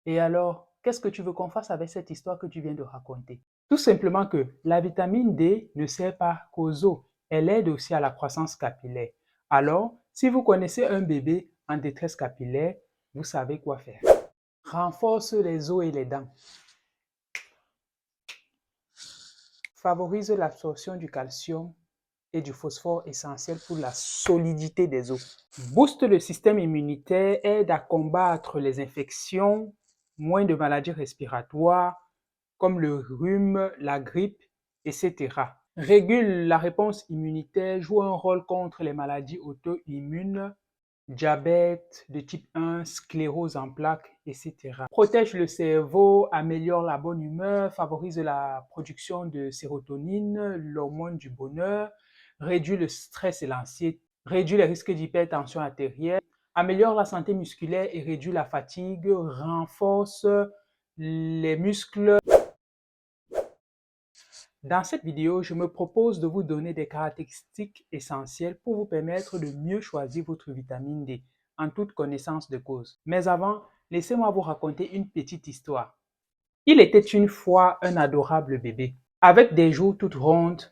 Et alors, qu'est-ce que tu veux qu'on fasse avec cette histoire que tu viens de raconter? Tout simplement que la vitamine D ne sert pas qu'aux os, elle aide aussi à la croissance capillaire. Alors, si vous connaissez un bébé en détresse capillaire, vous savez quoi faire. Renforce les os et les dents. Favorise l'absorption du calcium et du phosphore essentiel pour la solidité des os. Booste le système immunitaire, aide à combattre les infections, moins de maladies respiratoires comme le rhume, la grippe, etc. Régule la réponse immunitaire, joue un rôle contre les maladies auto-immunes, diabète de type 1, sclérose en plaques, etc. Protège le cerveau, améliore la bonne humeur, favorise la production de sérotonine, l'hormone du bonheur, réduit le stress et l'anxiété, réduit les risques d'hypertension artérielle, améliore la santé musculaire et réduit la fatigue, renforce les muscles. Dans cette vidéo, je me propose de vous donner des caractéristiques essentielles pour vous permettre de mieux choisir votre vitamine D en toute connaissance de cause. Mais avant, laissez-moi vous raconter une petite histoire. Il était une fois un adorable bébé, avec des joues toutes rondes,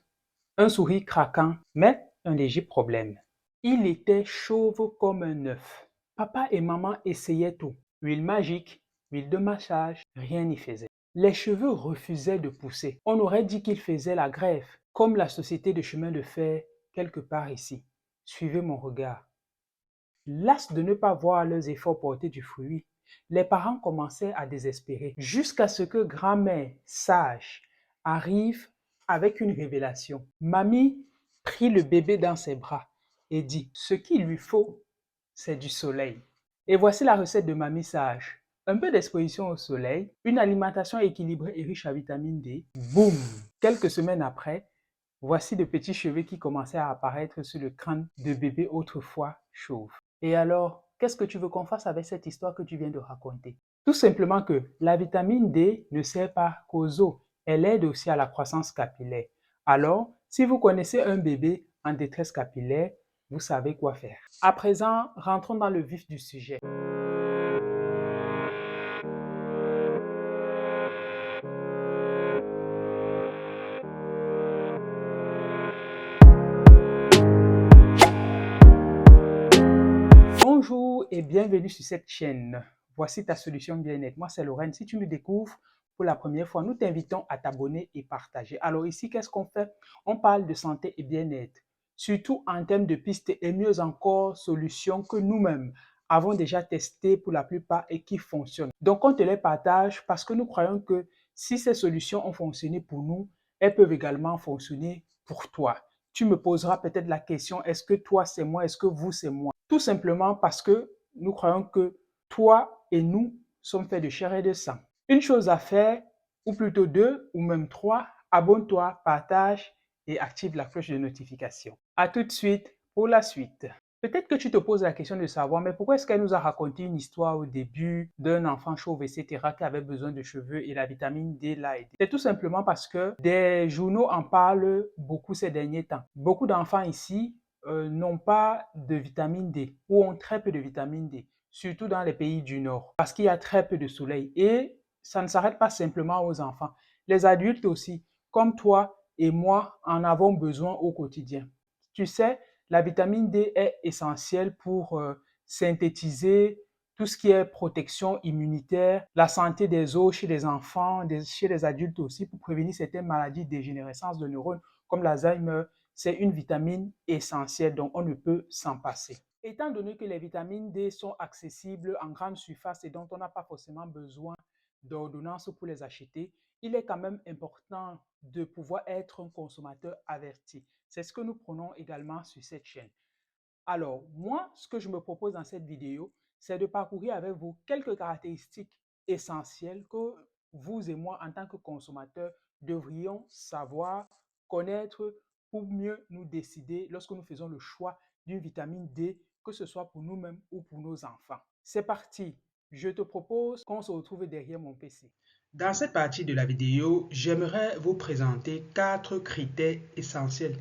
un sourire craquant, mais un léger problème. Il était chauve comme un œuf. Papa et maman essayaient tout. Huile magique, huile de massage, rien n'y faisait. Les cheveux refusaient de pousser. On aurait dit qu'il faisait la grève, comme la société de chemin de fer quelque part ici. Suivez mon regard. Las de ne pas voir leurs efforts porter du fruit, les parents commençaient à désespérer, jusqu'à ce que grand-mère sage arrive avec une révélation. Mamie prit le bébé dans ses bras et dit, ce qu'il lui faut, c'est du soleil. Et voici la recette de Mamie sage. Un peu d'exposition au soleil, une alimentation équilibrée et riche en vitamine D. Boum! Quelques semaines après, voici de petits cheveux qui commençaient à apparaître sur le crâne de bébé autrefois chauve. Et alors, qu'est-ce que tu veux qu'on fasse avec cette histoire que tu viens de raconter? Tout simplement que la vitamine D ne sert pas qu'aux os, elle aide aussi à la croissance capillaire. Alors, si vous connaissez un bébé en détresse capillaire, vous savez quoi faire. À présent, rentrons dans le vif du sujet. Bonjour et bienvenue sur cette chaîne. Voici ta solution bien-être. Moi, c'est Lorraine. Si tu me découvres pour la première fois, nous t'invitons à t'abonner et partager. Alors ici, qu'est-ce qu'on fait? On parle de santé et bien-être, surtout en termes de pistes et mieux encore, solutions que nous-mêmes avons déjà testées pour la plupart et qui fonctionnent. Donc, on te les partage parce que nous croyons que si ces solutions ont fonctionné pour nous, elles peuvent également fonctionner pour toi. Tu me poseras peut-être la question, est-ce que toi c'est moi, est-ce que vous c'est moi? Tout simplement parce que nous croyons que toi et nous sommes faits de chair et de sang. Une chose à faire, ou plutôt deux, ou même trois, abonne-toi, partage et active la cloche de notification. À tout de suite pour la suite. Peut-être que tu te poses la question de savoir, mais pourquoi est-ce qu'elle nous a raconté une histoire au début d'un enfant chauve, etc., qui avait besoin de cheveux et la vitamine D l'a aidé? C'est tout simplement parce que des journaux en parlent beaucoup ces derniers temps. Beaucoup d'enfants ici n'ont pas de vitamine D ou ont très peu de vitamine D, surtout dans les pays du Nord, parce qu'il y a très peu de soleil. Et ça ne s'arrête pas simplement aux enfants. Les adultes aussi, comme toi et moi, en avons besoin au quotidien. Tu sais, la vitamine D est essentielle pour synthétiser tout ce qui est protection immunitaire, la santé des os chez les enfants, chez les adultes aussi, pour prévenir certaines maladies de dégénérescence de neurones comme l'Alzheimer. C'est une vitamine essentielle, donc on ne peut s'en passer. Étant donné que les vitamines D sont accessibles en grande surface et dont on n'a pas forcément besoin d'ordonnance pour les acheter, il est quand même important de pouvoir être un consommateur averti. C'est ce que nous prenons également sur cette chaîne. Alors, moi, ce que je me propose dans cette vidéo, c'est de parcourir avec vous quelques caractéristiques essentielles que vous et moi, en tant que consommateurs, devrions savoir, connaître pour mieux nous décider lorsque nous faisons le choix d'une vitamine D, que ce soit pour nous-mêmes ou pour nos enfants. C'est parti, je te propose qu'on se retrouve derrière mon PC. Dans cette partie de la vidéo, j'aimerais vous présenter 4 critères essentiels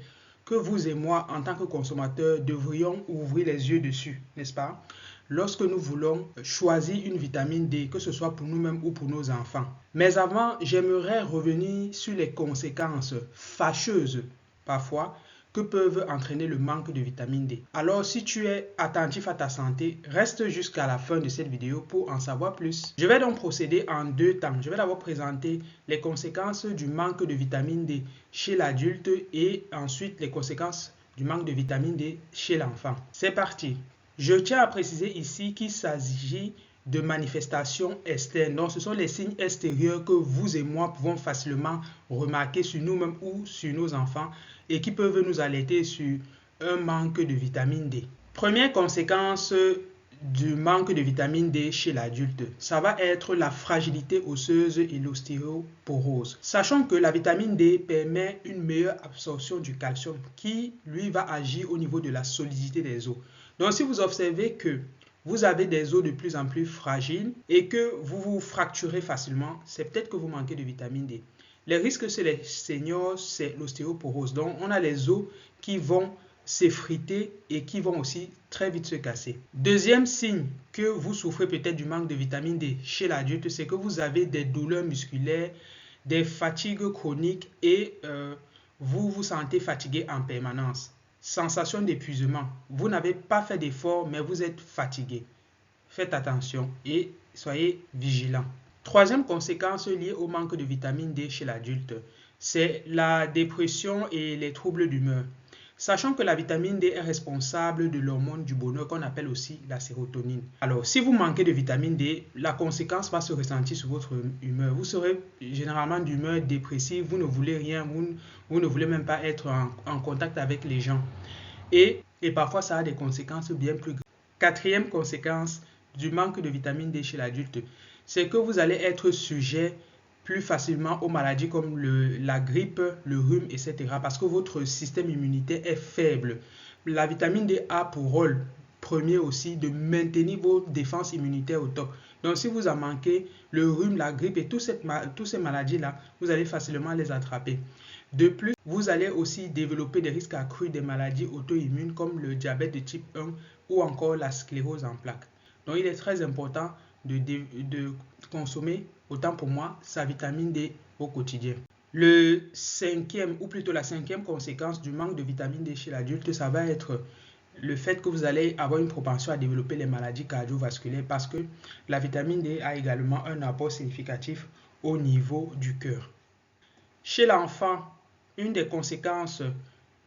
que vous et moi, en tant que consommateurs, devrions ouvrir les yeux dessus, n'est-ce pas? lorsque nous voulons choisir une vitamine D, que ce soit pour nous-mêmes ou pour nos enfants. Mais avant, j'aimerais revenir sur les conséquences fâcheuses, parfois, que peuvent entraîner le manque de vitamine D. Alors, si tu es attentif à ta santé, reste jusqu'à la fin de cette vidéo pour en savoir plus. Je vais donc procéder en deux temps. Je vais d'abord présenter les conséquences du manque de vitamine D chez l'adulte et ensuite les conséquences du manque de vitamine D chez l'enfant. C'est parti. Je tiens à préciser ici qu'il s'agit de manifestations externes. Donc, ce sont les signes extérieurs que vous et moi pouvons facilement remarquer sur nous-mêmes ou sur nos enfants et qui peuvent nous alerter sur un manque de vitamine D. Première conséquence du manque de vitamine D chez l'adulte, ça va être la fragilité osseuse et l'ostéoporose. Sachant que la vitamine D permet une meilleure absorption du calcium qui, lui, va agir au niveau de la solidité des os. Donc, si vous observez que vous avez des os de plus en plus fragiles et que vous vous fracturez facilement, c'est peut-être que vous manquez de vitamine D. Les risques chez les seniors, c'est l'ostéoporose. Donc, on a les os qui vont s'effriter et qui vont aussi très vite se casser. Deuxième signe que vous souffrez peut-être du manque de vitamine D chez l'adulte, c'est que vous avez des douleurs musculaires, des fatigues chroniques et vous vous sentez fatigué en permanence. Sensation d'épuisement. Vous n'avez pas fait d'effort, mais vous êtes fatigué. Faites attention et soyez vigilant. Troisième conséquence liée au manque de vitamine D chez l'adulte, c'est la dépression et les troubles d'humeur. Sachant que la vitamine D est responsable de l'hormone du bonheur qu'on appelle aussi la sérotonine. Alors, si vous manquez de vitamine D, la conséquence va se ressentir sur votre humeur. Vous serez généralement d'humeur dépressive, vous ne voulez rien, vous ne voulez même pas être en contact avec les gens. Et parfois, ça a des conséquences bien plus graves. Quatrième conséquence du manque de vitamine D chez l'adulte, c'est que vous allez être sujet plus facilement aux maladies comme la grippe, le rhume, etc. parce que votre système immunitaire est faible. La vitamine D a pour rôle premier aussi de maintenir vos défenses immunitaires au top. Donc si vous en manquez, le rhume, la grippe et toutes ces maladies-là, vous allez facilement les attraper. De plus, vous allez aussi développer des risques accrus des maladies auto-immunes comme le diabète de type 1 ou encore la sclérose en plaques. Donc il est très important de consommer, autant pour moi, sa vitamine D au quotidien. La cinquième conséquence du manque de vitamine D chez l'adulte, ça va être le fait que vous allez avoir une propension à développer les maladies cardiovasculaires parce que la vitamine D a également un apport significatif au niveau du cœur. Chez l'enfant, une des conséquences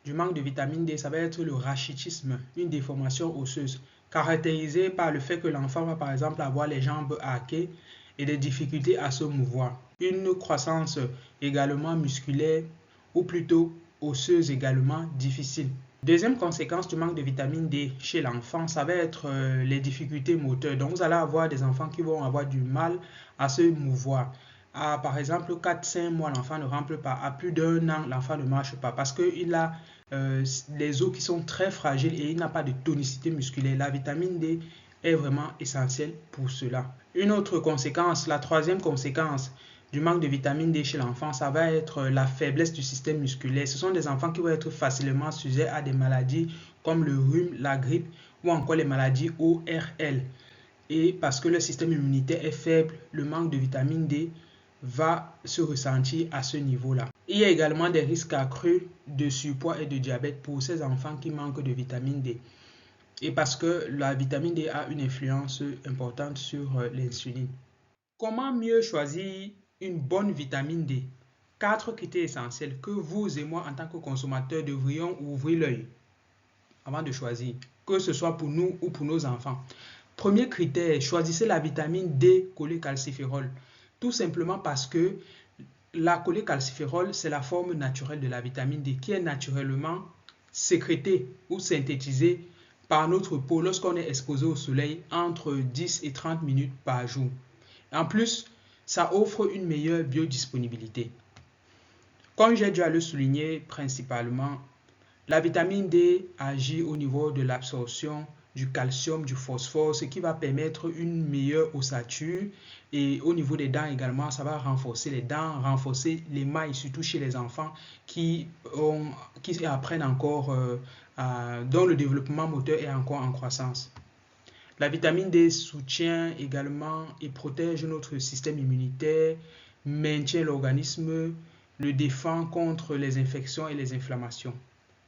du manque de vitamine D, ça va être le rachitisme, une déformation osseuse, caractérisée par le fait que l'enfant va par exemple avoir les jambes arquées et des difficultés à se mouvoir. Une croissance également musculaire ou plutôt osseuse également difficile. Deuxième conséquence du manque de vitamine D chez l'enfant, ça va être les difficultés moteurs. Donc vous allez avoir des enfants qui vont avoir du mal à se mouvoir. Par exemple, 4-5 mois, l'enfant ne rampe pas. À plus d'un an, l'enfant ne marche pas parce qu'il a les os qui sont très fragiles et il n'a pas de tonicité musculaire. La vitamine D est vraiment essentielle pour cela. Une autre conséquence, la troisième conséquence du manque de vitamine D chez l'enfant, ça va être la faiblesse du système musculaire. Ce sont des enfants qui vont être facilement sujets à des maladies comme le rhume, la grippe ou encore les maladies ORL. Et parce que le système immunitaire est faible, le manque de vitamine D va se ressentir à ce niveau-là. Il y a également des risques accrus de surpoids et de diabète pour ces enfants qui manquent de vitamine D. Et parce que la vitamine D a une influence importante sur l'insuline. Comment mieux choisir une bonne vitamine D? 4 critères essentiels que vous et moi en tant que consommateurs devrions ouvrir l'œil avant de choisir, que ce soit pour nous ou pour nos enfants. Premier critère, choisissez la vitamine D cholécalciférol. Tout simplement parce que la cholécalciférol, c'est la forme naturelle de la vitamine D qui est naturellement sécrétée ou synthétisée par notre peau lorsqu'on est exposé au soleil entre 10 et 30 minutes par jour. En plus, ça offre une meilleure biodisponibilité. Comme j'ai dû le souligner principalement, la vitamine D agit au niveau de l'absorption du calcium, du phosphore, ce qui va permettre une meilleure ossature et au niveau des dents également, ça va renforcer les dents, renforcer l'émail, surtout chez les enfants qui apprennent encore, dont le développement moteur est encore en croissance. La vitamine D soutient également et protège notre système immunitaire, maintient l'organisme, le défend contre les infections et les inflammations.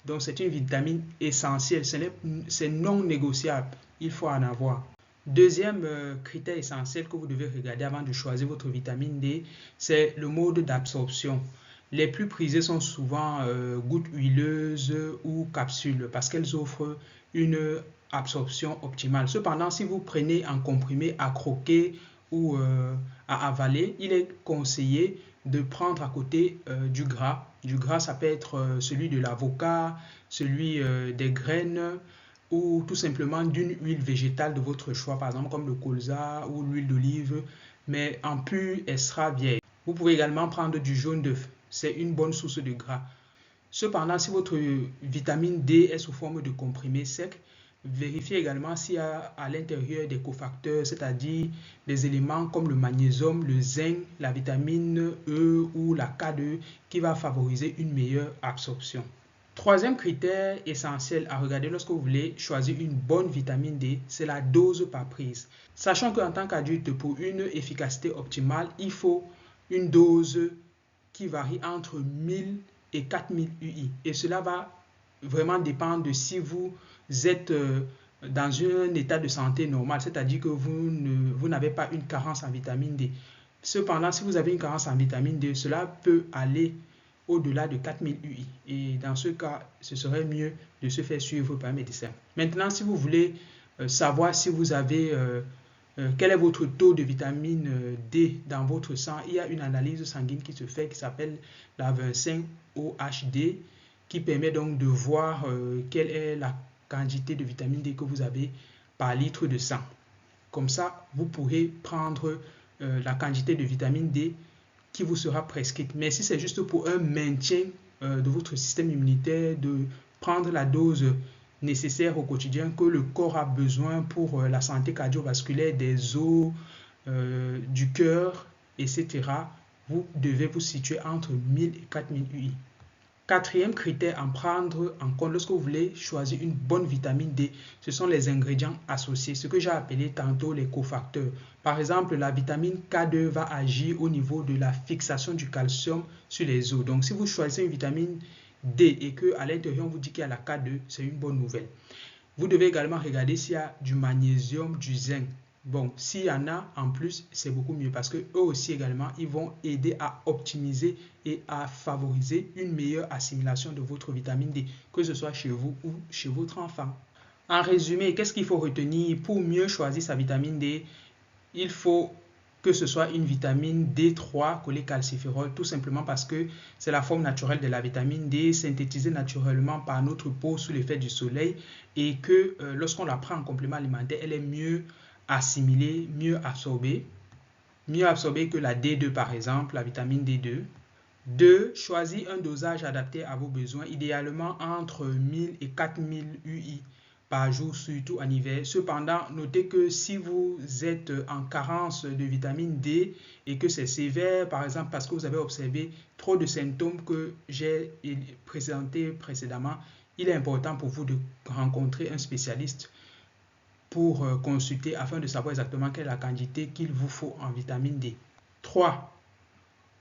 Donc c'est une vitamine essentielle, c'est non négociable, il faut en avoir. Deuxième critère essentiel que vous devez regarder avant de choisir votre vitamine D, c'est le mode d'absorption. Les plus prisées sont souvent gouttes huileuses ou capsules parce qu'elles offrent une absorption optimale. Cependant, si vous prenez en comprimé à croquer ou à avaler, il est conseillé de prendre à côté du gras. Du gras, ça peut être celui de l'avocat, celui des graines ou tout simplement d'une huile végétale de votre choix, par exemple comme le colza ou l'huile d'olive, mais en pur extra vierge. Vous pouvez également prendre du jaune d'œuf, c'est une bonne source de gras. Cependant, si votre vitamine D est sous forme de comprimé sec, vérifiez également s'il y a à l'intérieur des cofacteurs, c'est-à-dire des éléments comme le magnésium, le zinc, la vitamine E ou la K2 qui va favoriser une meilleure absorption. Troisième critère essentiel à regarder lorsque vous voulez choisir une bonne vitamine D, c'est la dose par prise. Sachant qu'en tant qu'adulte, pour une efficacité optimale, il faut une dose qui varie entre 1000 et 4000 UI. Et cela va vraiment dépendre de si vous êtes dans un état de santé normal, c'est-à-dire que vous n'avez pas une carence en vitamine D. Cependant, si vous avez une carence en vitamine D, cela peut aller au-delà de 4000 UI. Et dans ce cas, ce serait mieux de se faire suivre par un médecin. Maintenant, si vous voulez savoir si vous avez quel est votre taux de vitamine D dans votre sang, il y a une analyse sanguine qui se fait qui s'appelle la 25-OHD qui permet donc de voir quelle est la quantité de vitamine D que vous avez par litre de sang. Comme ça, vous pourrez prendre la quantité de vitamine D qui vous sera prescrite. Mais si c'est juste pour un maintien de votre système immunitaire, de prendre la dose nécessaire au quotidien que le corps a besoin pour la santé cardiovasculaire, des os, du cœur, etc., vous devez vous situer entre 1000 et 4000 UI. Quatrième critère à prendre en compte lorsque vous voulez choisir une bonne vitamine D, ce sont les ingrédients associés, ce que j'ai appelé tantôt les cofacteurs. Par exemple, la vitamine K2 va agir au niveau de la fixation du calcium sur les os. Donc, si vous choisissez une vitamine D et qu'à l'intérieur on vous dit qu'il y a la K2, c'est une bonne nouvelle. Vous devez également regarder s'il y a du magnésium, du zinc. Bon, s'il y en a en plus, c'est beaucoup mieux parce que eux aussi également, ils vont aider à optimiser et à favoriser une meilleure assimilation de votre vitamine D, que ce soit chez vous ou chez votre enfant. En résumé, qu'est-ce qu'il faut retenir pour mieux choisir sa vitamine D? Il faut que ce soit une vitamine D3 cholécalciférol, tout simplement parce que c'est la forme naturelle de la vitamine D, synthétisée naturellement par notre peau sous l'effet du soleil, et que lorsqu'on la prend en complément alimentaire, elle est mieux assimilée, mieux absorbée que la D2 par exemple, la vitamine D2. 2. Choisir un dosage adapté à vos besoins, idéalement entre 1000 et 4000 UI par jour, surtout en hiver. Cependant, notez que si vous êtes en carence de vitamine D et que c'est sévère, par exemple parce que vous avez observé trop de symptômes que j'ai présentés précédemment, il est important pour vous de rencontrer un spécialiste pour consulter afin de savoir exactement quelle est la quantité qu'il vous faut en vitamine D. 3.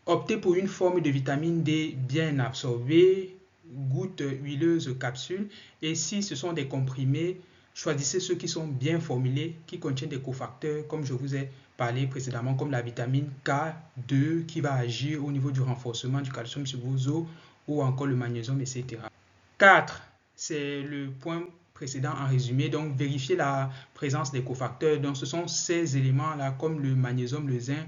Optez pour une forme de vitamine D bien absorbée, gouttes huileuses, capsules. Et si ce sont des comprimés, choisissez ceux qui sont bien formulés, qui contiennent des cofacteurs, comme je vous ai parlé précédemment, comme la vitamine K2 qui va agir au niveau du renforcement du calcium sur vos os, ou encore le magnésium, etc. 4. C'est le point précédent en résumé. Donc, vérifiez la présence des cofacteurs. Donc, ce sont ces éléments-là, comme le magnésium, le zinc,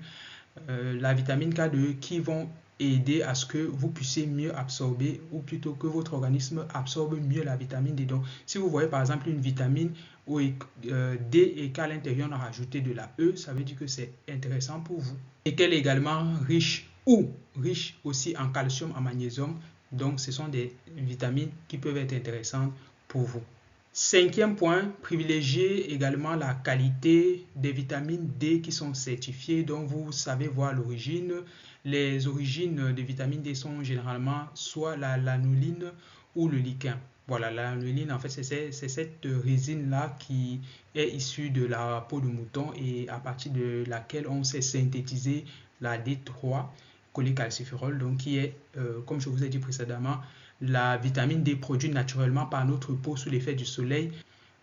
la vitamine K2 qui vont aider à ce que vous puissiez mieux absorber ou plutôt que votre organisme absorbe mieux la vitamine D. Donc, si vous voyez par exemple une vitamine D et qu'à l'intérieur on a rajouté de la E, ça veut dire que c'est intéressant pour vous. Et qu'elle est également riche aussi en calcium, en magnésium. Donc, ce sont des vitamines qui peuvent être intéressantes pour vous. Cinquième point, privilégiez également la qualité des vitamines D qui sont certifiées, dont vous savez voir l'origine. Les origines des vitamines D sont généralement soit la lanoline ou le lichen. Voilà, la lanolin, en fait, c'est cette résine-là qui est issue de la peau de mouton et à partir de laquelle on s'est synthétisé la D3, cholécalciférol, donc qui est, comme je vous ai dit précédemment, la vitamine D produite naturellement par notre peau sous l'effet du soleil.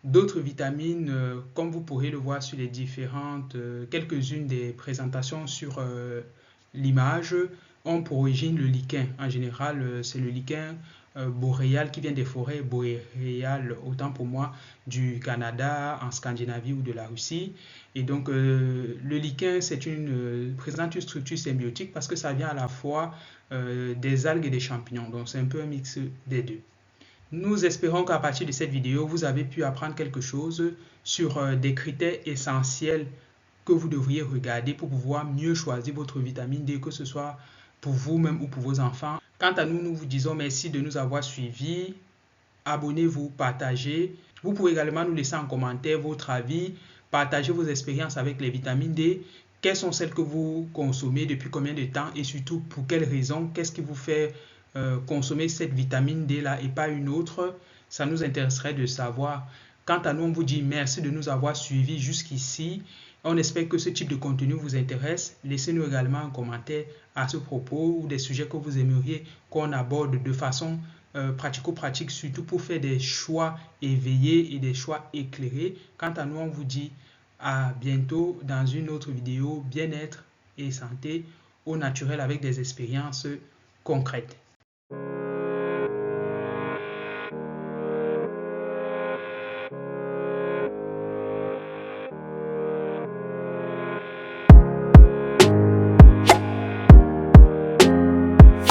D'autres vitamines, comme vous pourrez le voir sur les différentes, quelques-unes des présentations sur l'image, ont pour origine le lichen. En général, c'est le lichen boréal qui vient des forêts boréales, autant pour moi, du Canada, en Scandinavie ou de la Russie. Et donc, le lichen, présente une structure symbiotique parce que ça vient à la fois des algues et des champignons. Donc, c'est un peu un mix des deux. Nous espérons qu'à partir de cette vidéo, vous avez pu apprendre quelque chose sur des critères essentiels que vous devriez regarder pour pouvoir mieux choisir votre vitamine D, que ce soit pour vous-même ou pour vos enfants. Quant à nous, nous vous disons merci de nous avoir suivis. Abonnez-vous, partagez. Vous pouvez également nous laisser en commentaire votre avis, partager vos expériences avec les vitamines D. Quelles sont celles que vous consommez, depuis combien de temps et surtout pour quelles raisons? Qu'est-ce qui vous fait consommer cette vitamine D là et pas une autre? Ça nous intéresserait de savoir. Quant à nous, on vous dit merci de nous avoir suivis jusqu'ici. On espère que ce type de contenu vous intéresse. Laissez-nous également un commentaire à ce propos ou des sujets que vous aimeriez qu'on aborde de façon pratico-pratique, surtout pour faire des choix éveillés et des choix éclairés. Quant à nous, on vous dit à bientôt dans une autre vidéo bien-être et santé au naturel avec des expériences concrètes.